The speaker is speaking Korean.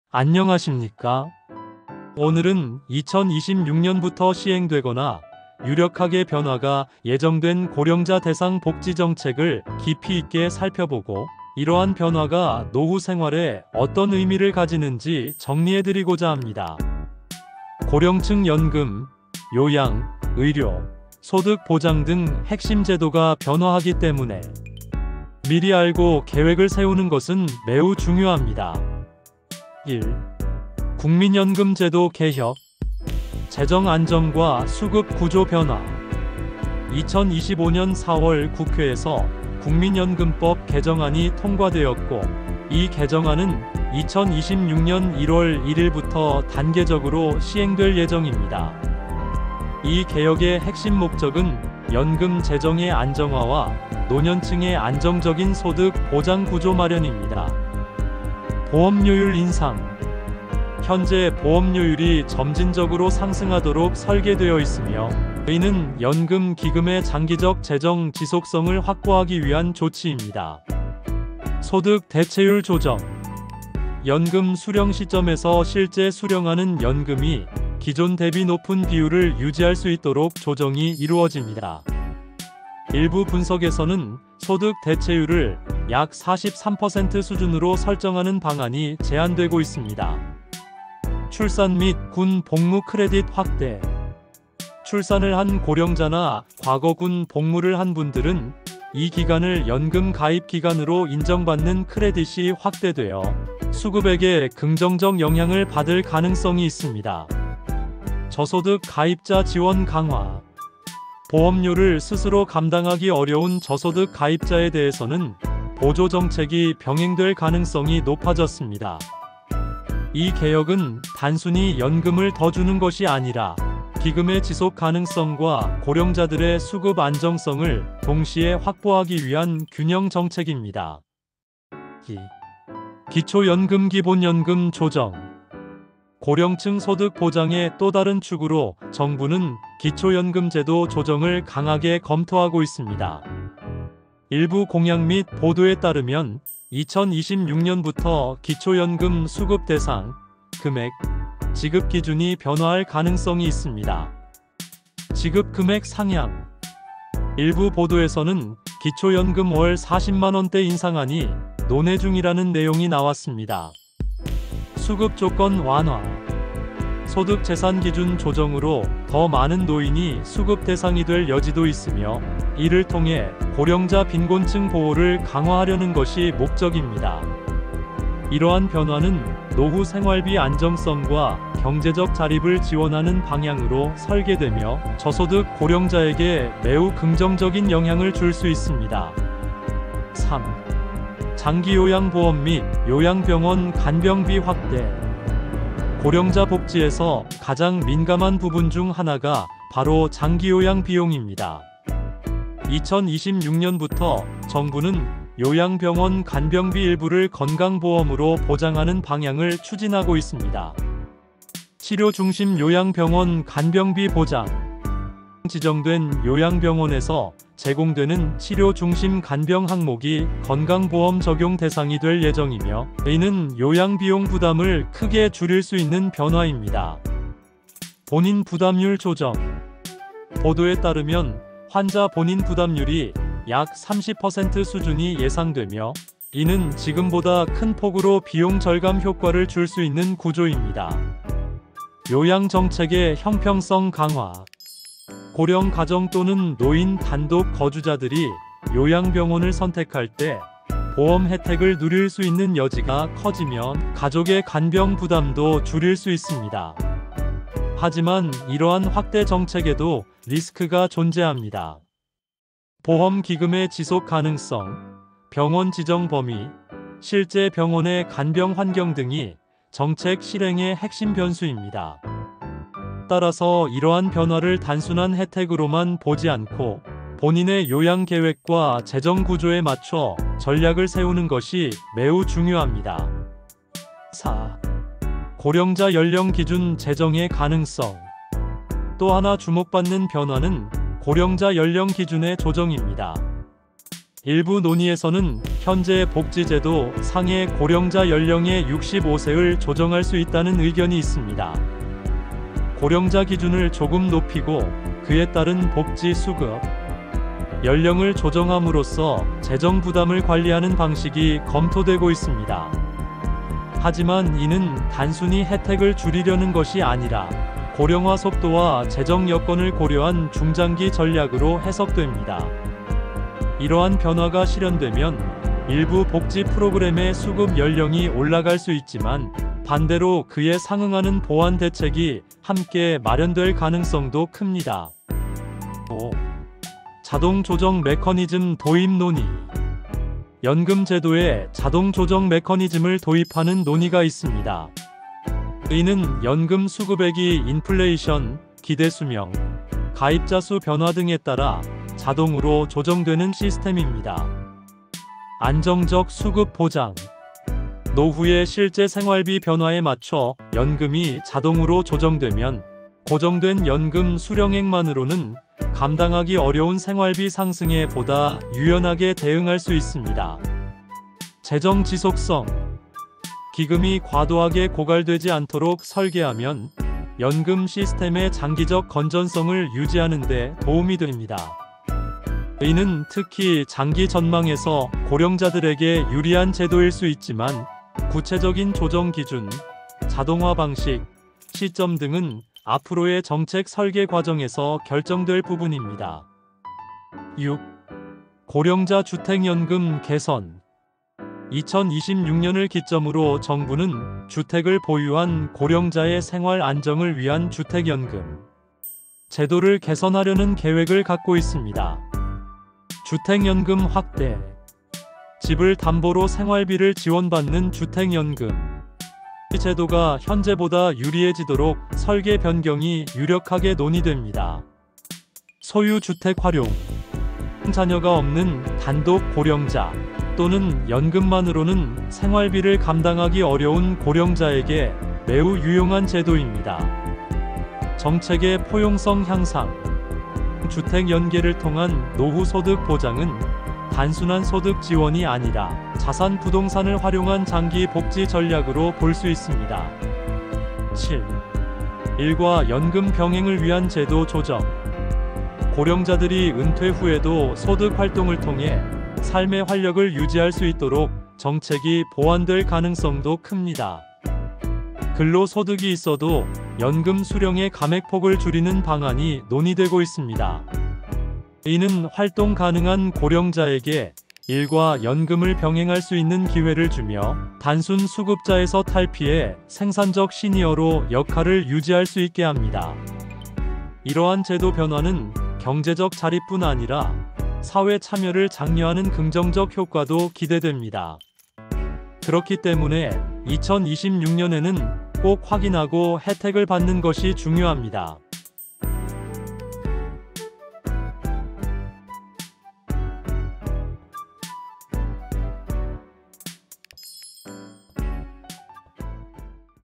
안녕하십니까? 오늘은 2026년부터 시행되거나 유력하게 변화가 예정된 고령자 대상 복지 정책을 깊이 있게 살펴보고 이러한 변화가 노후 생활에 어떤 의미를 가지는지 정리해드리고자 합니다. 고령층 연금, 요양, 의료, 소득 보장 등 핵심 제도가 변화하기 때문에 미리 알고 계획을 세우는 것은 매우 중요합니다. 1. 국민연금 제도 개혁, 재정 안정과 수급 구조 변화. 2025년 4월 국회에서 국민연금법 개정안이 통과되었고, 이 개정안은 2026년 1월 1일부터 단계적으로 시행될 예정입니다. 이 개혁의 핵심 목적은 연금 재정의 안정화와 노년층의 안정적인 소득 보장 구조 마련입니다. 보험료율 인상. 현재 보험료율이 점진적으로 상승하도록 설계되어 있으며, 이는 연금 기금의 장기적 재정 지속성을 확보하기 위한 조치입니다. 소득 대체율 조정. 연금 수령 시점에서 실제 수령하는 연금이 기존 대비 높은 비율을 유지할 수 있도록 조정이 이루어집니다. 일부 분석에서는 소득 대체율을 약 43% 수준으로 설정하는 방안이 제안되고 있습니다. 출산 및 군 복무 크레딧 확대. 출산을 한 고령자나 과거 군 복무를 한 분들은 이 기간을 연금 가입 기간으로 인정받는 크레딧이 확대되어 수급액에 긍정적 영향을 받을 가능성이 있습니다. 저소득 가입자 지원 강화. 보험료를 스스로 감당하기 어려운 저소득 가입자에 대해서는 보조 정책이 병행될 가능성이 높아졌습니다. 이 개혁은 단순히 연금을 더 주는 것이 아니라 기금의 지속 가능성과 고령자들의 수급 안정성을 동시에 확보하기 위한 균형 정책입니다. 2. 기초연금 기본연금 조정. 고령층 소득 보장의 또 다른 축으로 정부는 기초연금 제도 조정을 강하게 검토하고 있습니다. 일부 공약 및 보도에 따르면 2026년부터 기초연금 수급 대상, 금액, 지급 기준이 변화할 가능성이 있습니다. 지급 금액 상향. 일부 보도에서는 기초연금 월 40만원대 인상안이 논의 중이라는 내용이 나왔습니다. 수급 조건 완화. 소득 재산 기준 조정으로 더 많은 노인이 수급 대상이 될 여지도 있으며, 이를 통해 고령자 빈곤층 보호를 강화하려는 것이 목적입니다. 이러한 변화는 노후 생활비 안정성과 경제적 자립을 지원하는 방향으로 설계되며 저소득 고령자에게 매우 긍정적인 영향을 줄 수 있습니다. 3. 장기요양보험 및 요양병원 간병비 확대. 고령자 복지에서 가장 민감한 부분 중 하나가 바로 장기요양 비용입니다. 2026년부터 정부는 요양병원 간병비 일부를 건강보험으로 보장하는 방향을 추진하고 있습니다. 치료 중심 요양병원 간병비 보장. 지정된 요양병원에서 제공되는 치료 중심 간병 항목이 건강보험 적용 대상이 될 예정이며, 이는 요양비용 부담을 크게 줄일 수 있는 변화입니다. 본인 부담률 조정. 보도에 따르면 환자 본인 부담률이 약 30% 수준이 예상되며, 이는 지금보다 큰 폭으로 비용 절감 효과를 줄 수 있는 구조입니다. 요양 정책의 형평성 강화. 고령 가정 또는 노인 단독 거주자들이 요양병원을 선택할 때 보험 혜택을 누릴 수 있는 여지가 커지면 가족의 간병 부담도 줄일 수 있습니다. 하지만 이러한 확대 정책에도 리스크가 존재합니다. 보험 기금의 지속 가능성, 병원 지정 범위, 실제 병원의 간병 환경 등이 정책 실행의 핵심 변수입니다. 따라서 이러한 변화를 단순한 혜택으로만 보지 않고 본인의 요양 계획과 재정 구조에 맞춰 전략을 세우는 것이 매우 중요합니다. 4. 고령자 연령 기준 재정의 가능성. 또 하나 주목받는 변화는 고령자 연령 기준의 조정입니다. 일부 논의에서는 현재 복지제도 상해 고령자 연령의 65세를 조정할 수 있다는 의견이 있습니다. 고령자 기준을 조금 높이고 그에 따른 복지 수급, 연령을 조정함으로써 재정 부담을 관리하는 방식이 검토되고 있습니다. 하지만 이는 단순히 혜택을 줄이려는 것이 아니라 고령화 속도와 재정 여건을 고려한 중장기 전략으로 해석됩니다. 이러한 변화가 실현되면 일부 복지 프로그램의 수급 연령이 올라갈 수 있지만 반대로 그에 상응하는 보완 대책이 함께 마련될 가능성도 큽니다. 5. 자동 조정 메커니즘 도입 논의. 연금 제도에 자동 조정 메커니즘을 도입하는 논의가 있습니다. 이는 연금 수급액이 인플레이션, 기대 수명, 가입자 수 변화 등에 따라 자동으로 조정되는 시스템입니다. 안정적 수급 보장. 노후의 실제 생활비 변화에 맞춰 연금이 자동으로 조정되면 고정된 연금 수령액만으로는 감당하기 어려운 생활비 상승에 보다 유연하게 대응할 수 있습니다. 재정 지속성. 기금이 과도하게 고갈되지 않도록 설계하면 연금 시스템의 장기적 건전성을 유지하는 데 도움이 됩니다. 이는 특히 장기 전망에서 고령자들에게 유리한 제도일 수 있지만 구체적인 조정 기준, 자동화 방식, 시점 등은 앞으로의 정책 설계 과정에서 결정될 부분입니다. 6. 고령자 주택연금 개선. 2026년을 기점으로 정부는 주택을 보유한 고령자의 생활 안정을 위한 주택연금 제도를 개선하려는 계획을 갖고 있습니다. 주택연금 확대, 집을 담보로 생활비를 지원받는 주택연금. 이 제도가 현재보다 유리해지도록 설계 변경이 유력하게 논의됩니다. 소유주택 활용. 자녀가 없는 단독 고령자 또는 연금만으로는 생활비를 감당하기 어려운 고령자에게 매우 유용한 제도입니다. 정책의 포용성 향상. 주택 연계를 통한 노후 소득 보장은 단순한 소득 지원이 아니라 자산 부동산을 활용한 장기 복지 전략으로 볼 수 있습니다. 7. 일과 연금 병행을 위한 제도 조정. 고령자들이 은퇴 후에도 소득 활동을 통해 삶의 활력을 유지할 수 있도록 정책이 보완될 가능성도 큽니다. 근로소득이 있어도 연금 수령의 감액폭을 줄이는 방안이 논의되고 있습니다. 이는 활동 가능한 고령자에게 일과 연금을 병행할 수 있는 기회를 주며 단순 수급자에서 탈피해 생산적 시니어로 역할을 유지할 수 있게 합니다. 이러한 제도 변화는 경제적 자립뿐 아니라 사회 참여를 장려하는 긍정적 효과도 기대됩니다. 그렇기 때문에 2026년에는 꼭 확인하고 혜택을 받는 것이 중요합니다.